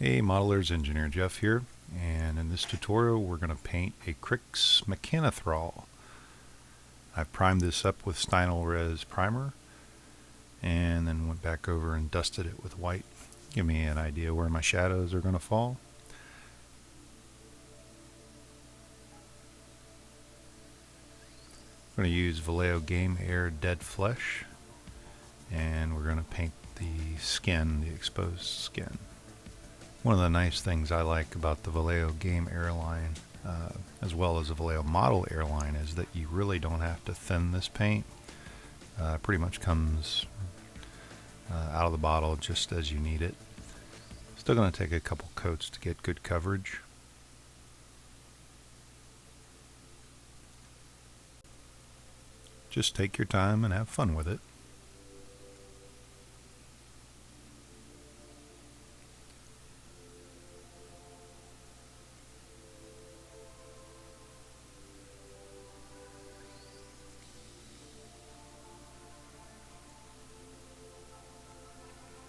Hey modelers, EngineerJeff here, and in this tutorial we're going to paint a Cryx Mechanithrall. I've primed this up with Stynylrez primer and then went back over and dusted it with white. Give me an idea where my shadows are going to fall. I'm going to use Vallejo Model Air Dead Flesh, and we're going to paint the skin, the exposed skin. One of the nice things I like about the Vallejo Game airline, as well as the Vallejo Model airline, is that you really don't have to thin this paint. Pretty much comes out of the bottle just as you need it. Still going to take a couple coats to get good coverage. Just take your time and have fun with it.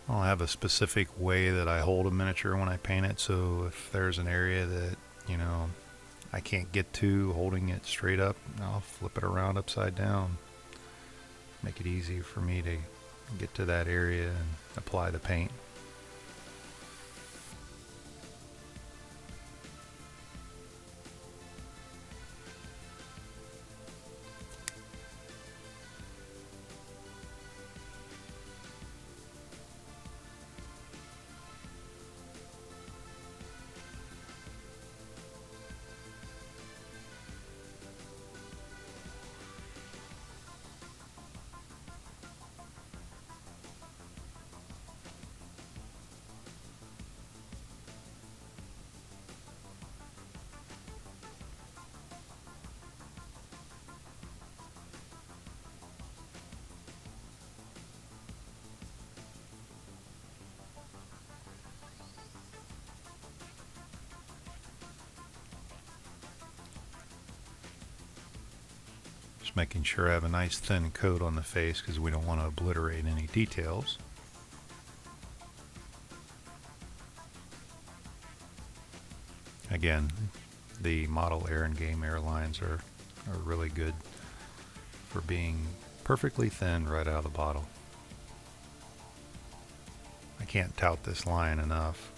I'll have a specific way that I hold a miniature when I paint it, so if there's an area that, I can't get to holding it straight up, I'll flip it around upside down. Make it easy for me to get to that area and apply the paint. Just making sure I have a nice thin coat on the face because we don't want to obliterate any details. Again, the Model Air and Game airlines are really good for being perfectly thin right out of the bottle. I can't tout this line enough.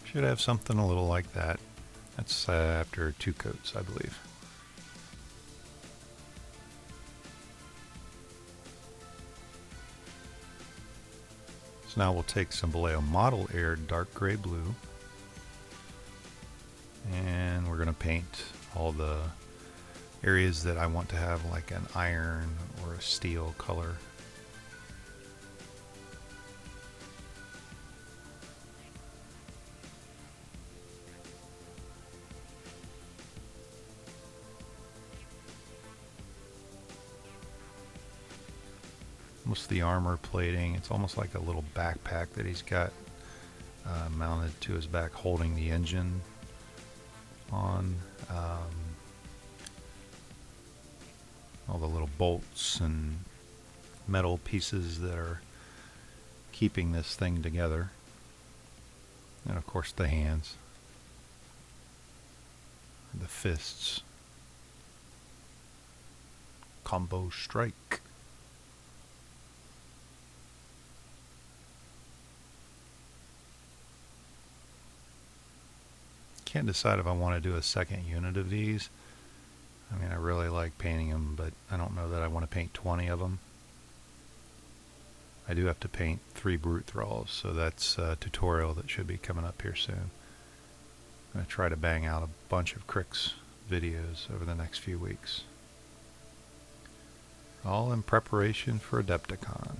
Should have something a little like that. That's after 2 coats, I believe. So now we'll take some Vallejo Model Air dark gray blue, and we're going to paint all the areas that I want to have like an iron or a steel color. Most of the armor plating, it's almost like a little backpack that he's got mounted to his back, holding the engine on. All the little bolts and metal pieces that are keeping this thing together. And of course the hands, the fists. Combo strike. Can't decide if I want to do a second unit of these. I mean, I really like painting them, but I don't know that I want to paint 20 of them. I do have to paint 3 brute thralls, so that's a tutorial that should be coming up here soon. I'm going to try to bang out a bunch of Cryx videos over the next few weeks. All in preparation for Adepticon.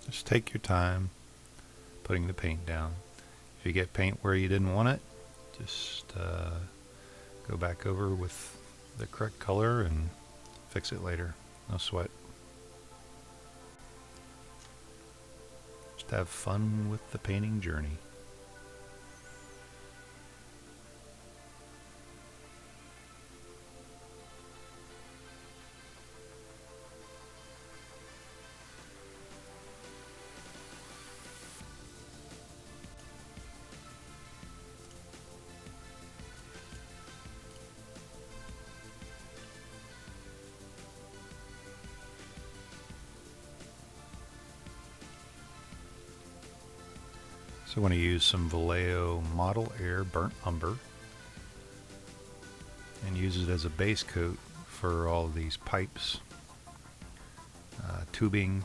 Just take your time putting the paint down. If you get paint where you didn't want it, just go back over with the correct color and fix it later. No sweat. Just have fun with the painting journey. So I want to use some Vallejo Model Air burnt umber and use it as a base coat for all of these pipes, tubing,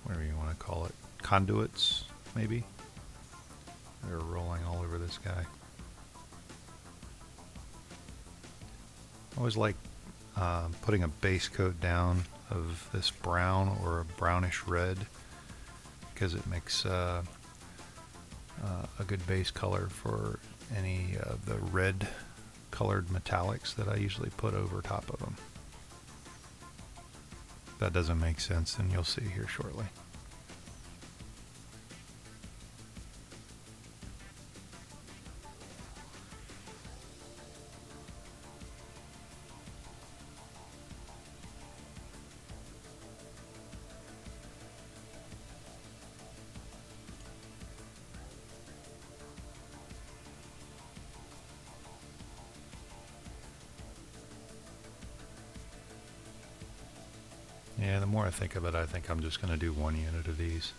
whatever you want to call it, conduits maybe. They're rolling all over this guy. I always like putting a base coat down of this brown or a brownish red because it makes a good base color for any of the red colored metallics that I usually put over top of them. If that doesn't make sense, then you'll see here shortly. Yeah, the more I think of it, I think I'm just going to do one unit of these.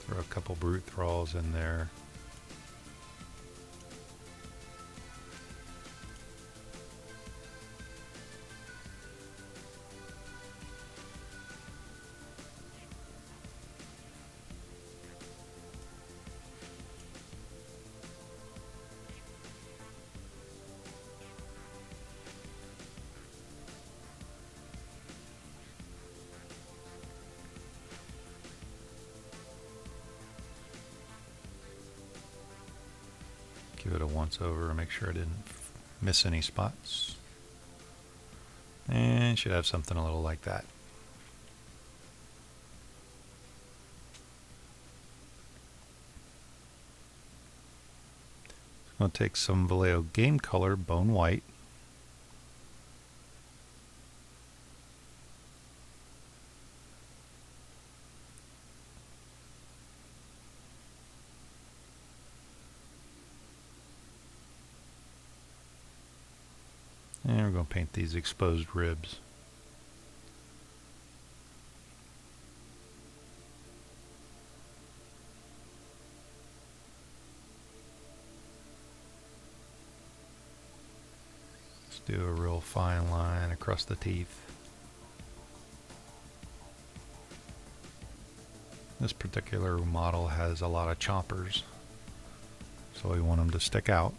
Throw a couple brute thralls in there. Give it a once over and make sure I didn't miss any spots. And should have something a little like that. I'm going to take some Vallejo Game Color Bone White. And we're going to paint these exposed ribs. Let's do a real fine line across the teeth. This particular model has a lot of choppers, so we want them to stick out.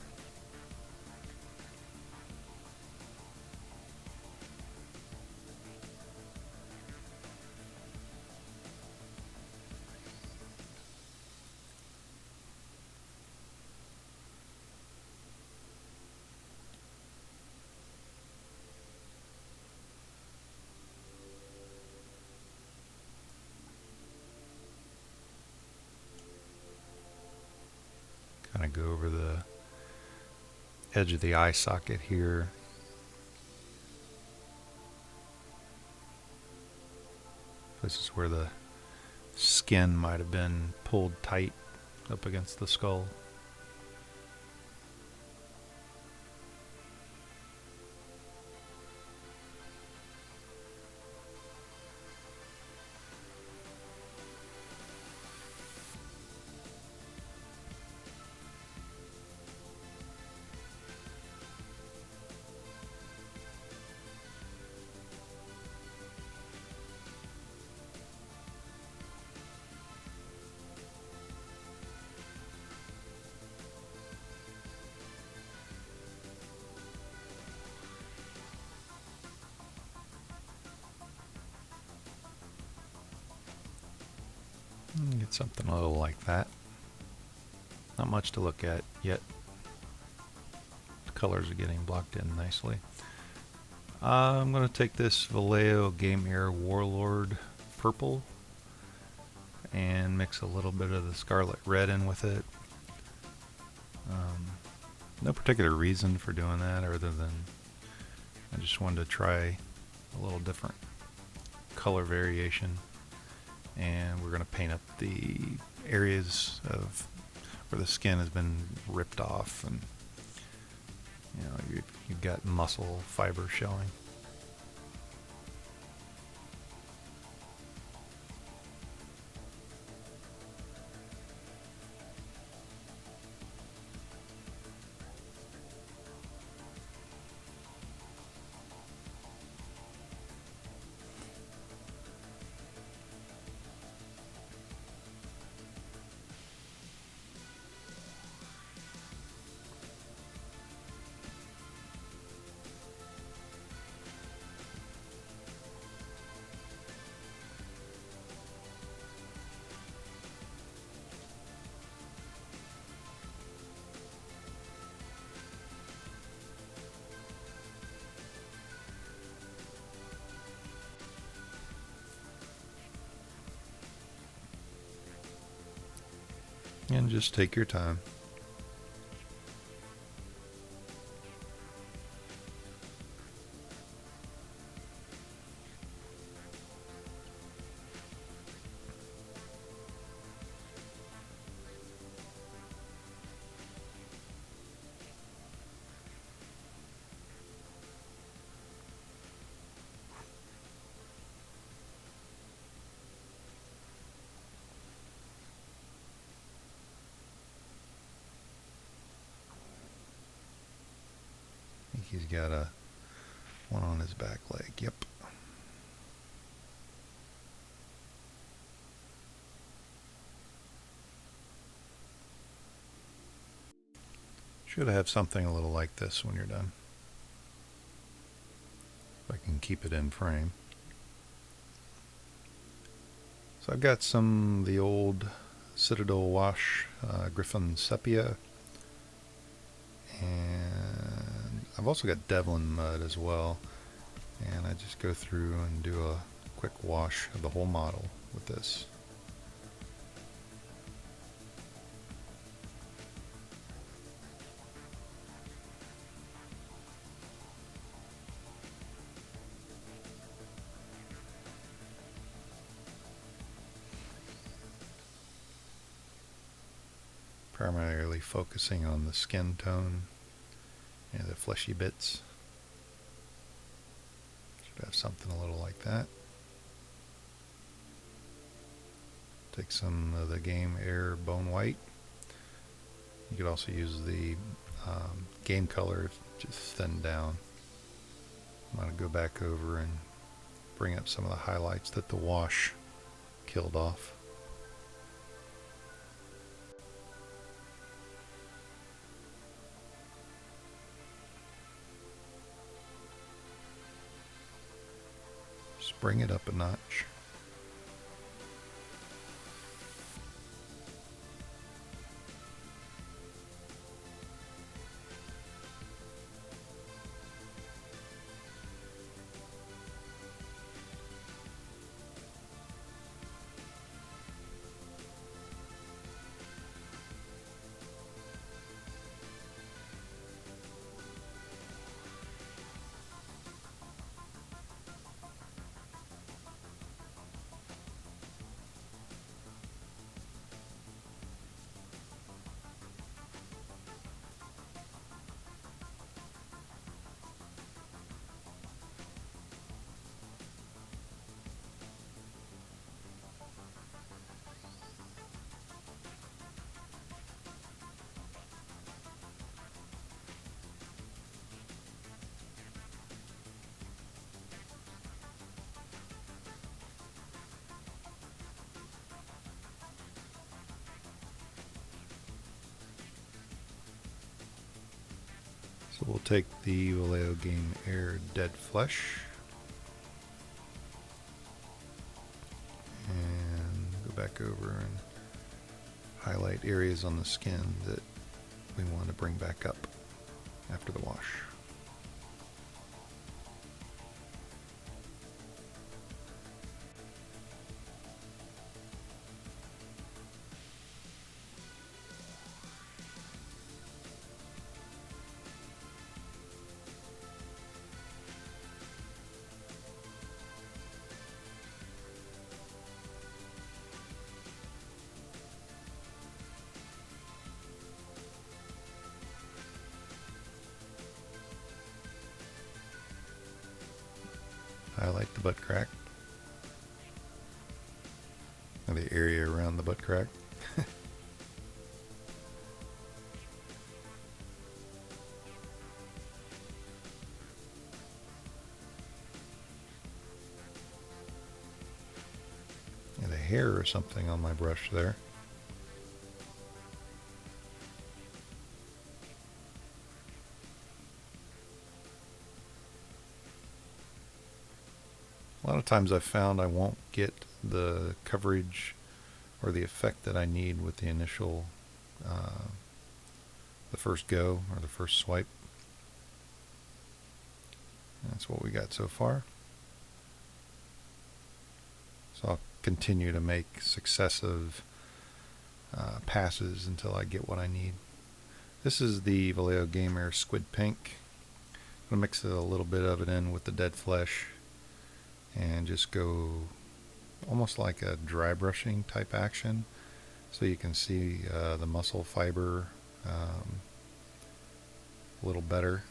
Kind of go over the edge of the eye socket here. This is where the skin might have been pulled tight up against the skull. Get something a little like that. Not much to look at yet. The colors are getting blocked in nicely. I'm going to take this Vallejo Game Air Warlord purple and mix a little bit of the scarlet red in with it. No particular reason for doing that other than I just wanted to try a little different color variation, and we're going to paint up the areas of where the skin has been ripped off, and you know, you've got muscle fiber showing. And just take your time. He's got one on his back leg. Yep. Should have something a little like this when you're done. If I can keep it in frame. So I've got some of the old Citadel Wash Griffin Sepia, and I've also got Devlin Mud as well, and I just go through and do a quick wash of the whole model with this. Primarily focusing on the skin tone and the fleshy bits. Should have something a little like that. Take some of the Game Air Bone White. You could also use the game color, just thin down. I'm going to go back over and bring up some of the highlights that the wash killed off. Just bring it up a notch. So we'll take the Vallejo Game Air Dead Flesh and go back over and highlight areas on the skin that we want to bring back up after the wash. Highlight the butt crack, or the area around the butt crack. And a hair or something on my brush there. A lot of times I've found I won't get the coverage or the effect that I need with the initial, the first go or the first swipe. That's what we got so far. So I'll continue to make successive passes until I get what I need. This is the Vallejo Game Air Squid Pink. I'm going to mix a little bit of it in with the dead flesh and just go almost like a dry brushing type action, so you can see the muscle fiber a little better.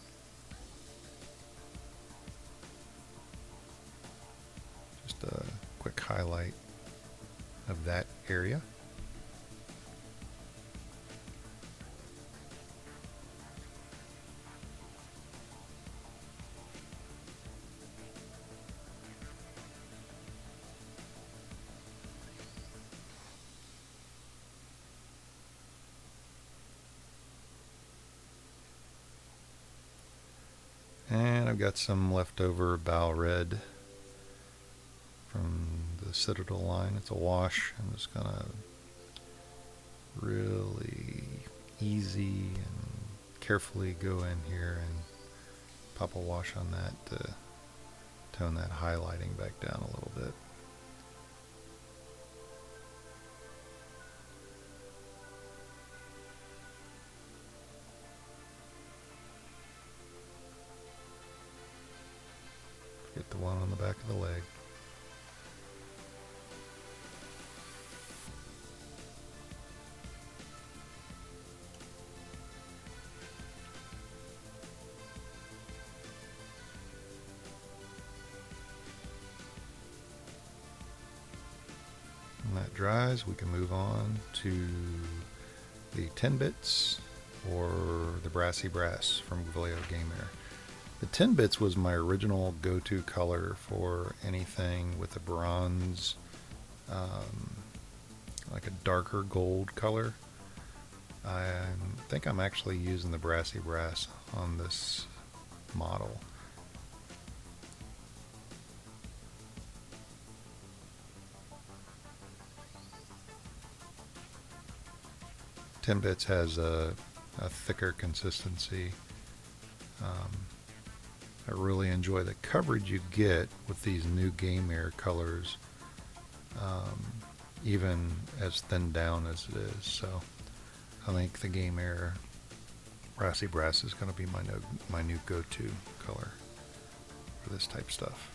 Just a quick highlight of that area. And I've got some leftover Bow Red from the Citadel line. It's a wash. I'm just gonna really easy and carefully go in here and pop a wash on that to tone that highlighting back down a little bit. Get the one on the back of the leg. When that dries, we can move on to the 10 bits or the Brassy Brass from Vallejo Game Air. The 10 bits was my original go-to color for anything with a bronze, like a darker gold color. I think I'm actually using the Brassy Brass on this model. Ten bits has a thicker consistency. I really enjoy the coverage you get with these new Game Air colors, even as thinned down as it is. So I think the Game Air Brassy Brass is going to be my new go-to color for this type stuff.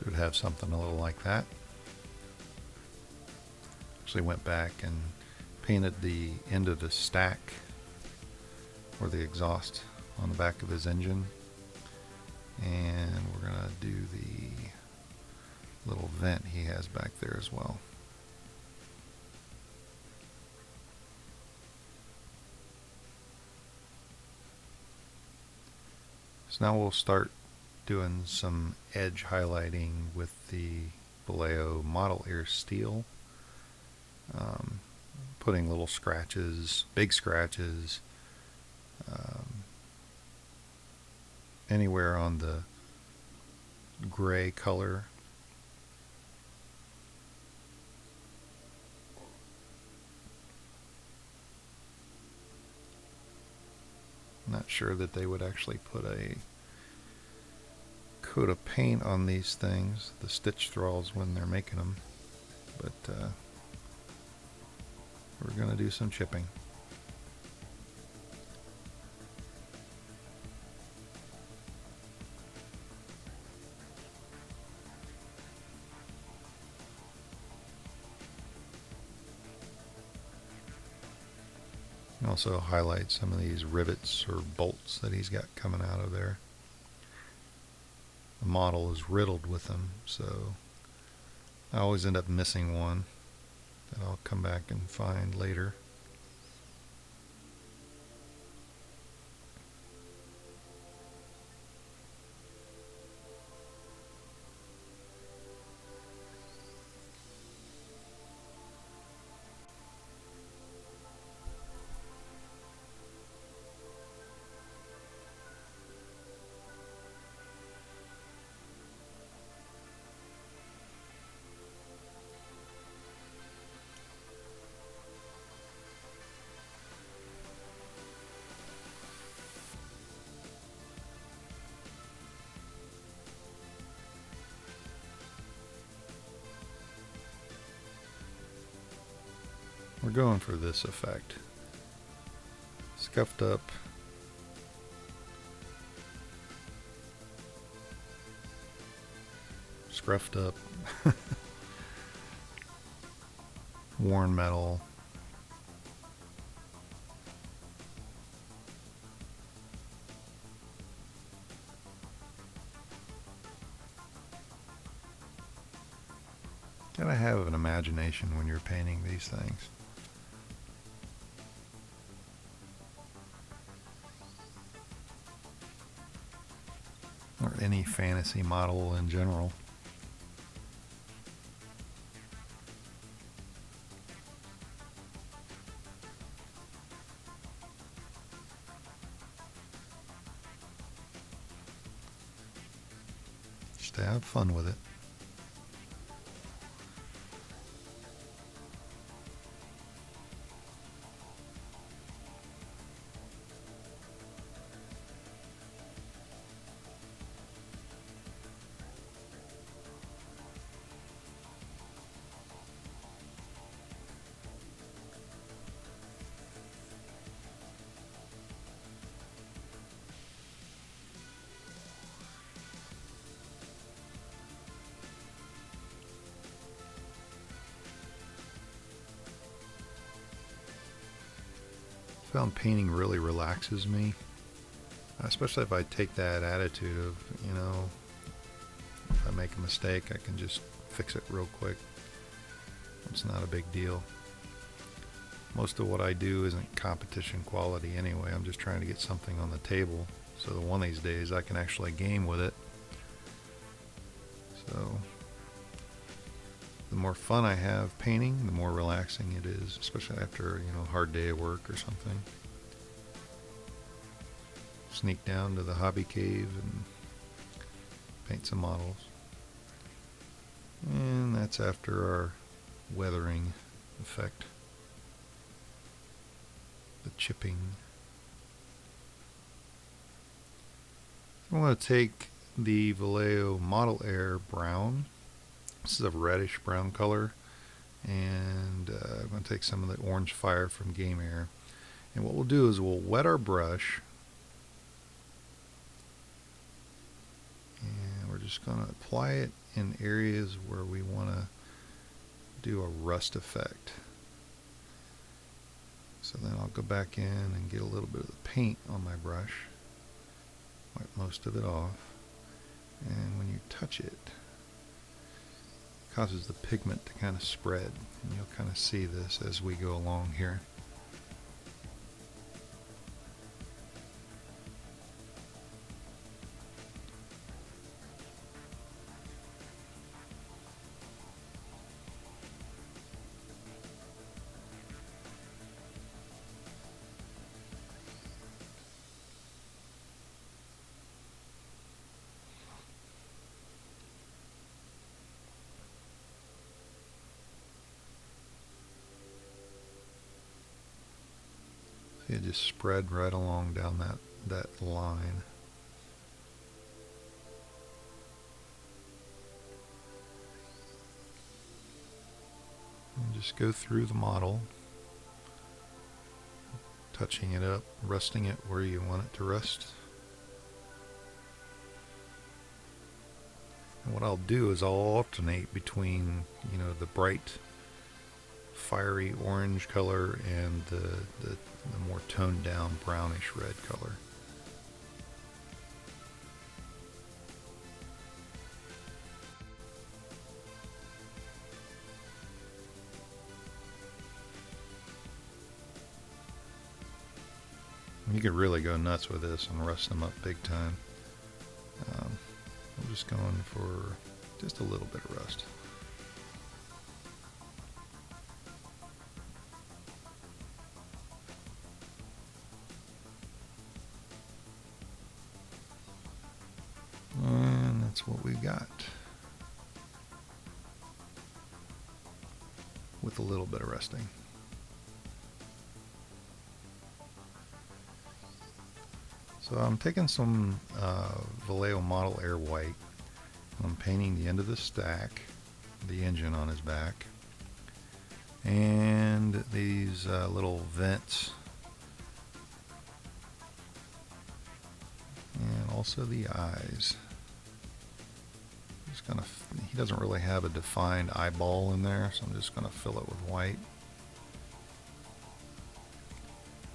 Should have something a little like that. Actually went back and painted the end of the stack or the exhaust on the back of his engine, and we're gonna do the little vent he has back there as well. So now we'll start doing some edge highlighting with the Vallejo Model Air steel, putting little scratches, big scratches, anywhere on the gray color. Not sure that they would actually put a coat of paint on these things, the Stynylrez, when they're making them, but we're going to do some chipping. Also highlight some of these rivets or bolts that he's got coming out of there. The model is riddled with them, so I always end up missing one that I'll come back and find later. We're going for this effect. Scuffed up. Scruffed up. Worn metal. Gotta have an imagination when you're painting these things. Or any fantasy model in general. Just to have fun with it. Found painting really relaxes me, especially if I take that attitude of, you know, if I make a mistake I can just fix it real quick. It's not a big deal. Most of what I do isn't competition quality anyway. I'm just trying to get something on the table so that one of these days I can actually game with it. So the more fun I have painting, the more relaxing it is, especially after, you know, a hard day of work or something. Sneak down to the hobby cave and paint some models. And that's after our weathering effect. The chipping. I'm going to take the Vallejo Model Air brown. This is a reddish brown color, and I'm going to take some of the orange fire from Game Air, and what we'll do is we'll wet our brush, and we're just going to apply it in areas where we want to do a rust effect. So then I'll go back in and get a little bit of the paint on my brush, wipe most of it off, and when you touch it, it causes the pigment to kind of spread, and you'll kind of see this as we go along here. See, it just spread right along down that line. And just go through the model, touching it up, rusting it where you want it to rust. And what I'll do is I'll alternate between, the bright fiery orange color and the more toned down brownish red color. You could really go nuts with this and rust them up big time. I'm just going for just a little bit of rust. And that's what we got, with a little bit of rusting. So I'm taking some Vallejo Model Air white. I'm painting the end of the stack, the engine on his back, and these little vents, and also the eyes. Just gonna, he doesn't really have a defined eyeball in there, so I'm just going to fill it with white.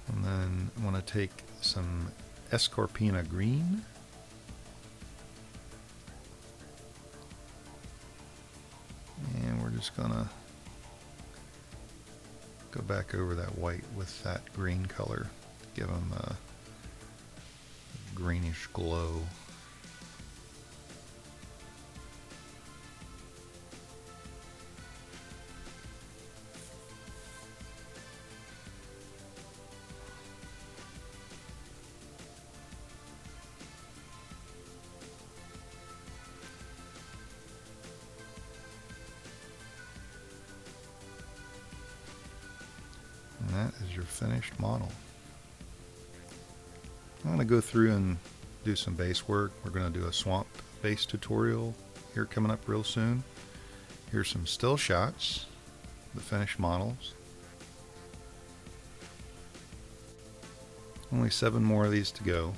And then I'm going to take some Escorpina green, and we're just going to go back over that white with that green color, give him a greenish glow. And that is your finished model. I'm going to go through and do some base work. We're going to do a swamp base tutorial here coming up real soon. Here's some still shots, the finished models. Only 7 more of these to go.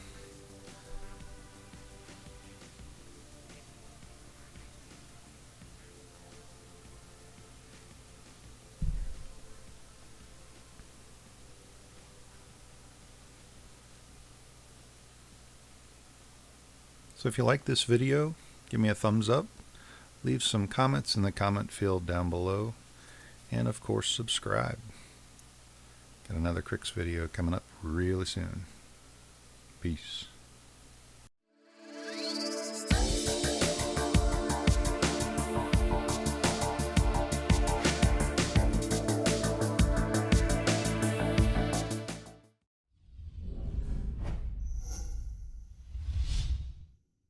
So if you like this video, give me a thumbs up, leave some comments in the comment field down below, and of course subscribe. Got another Cryx video coming up really soon. Peace.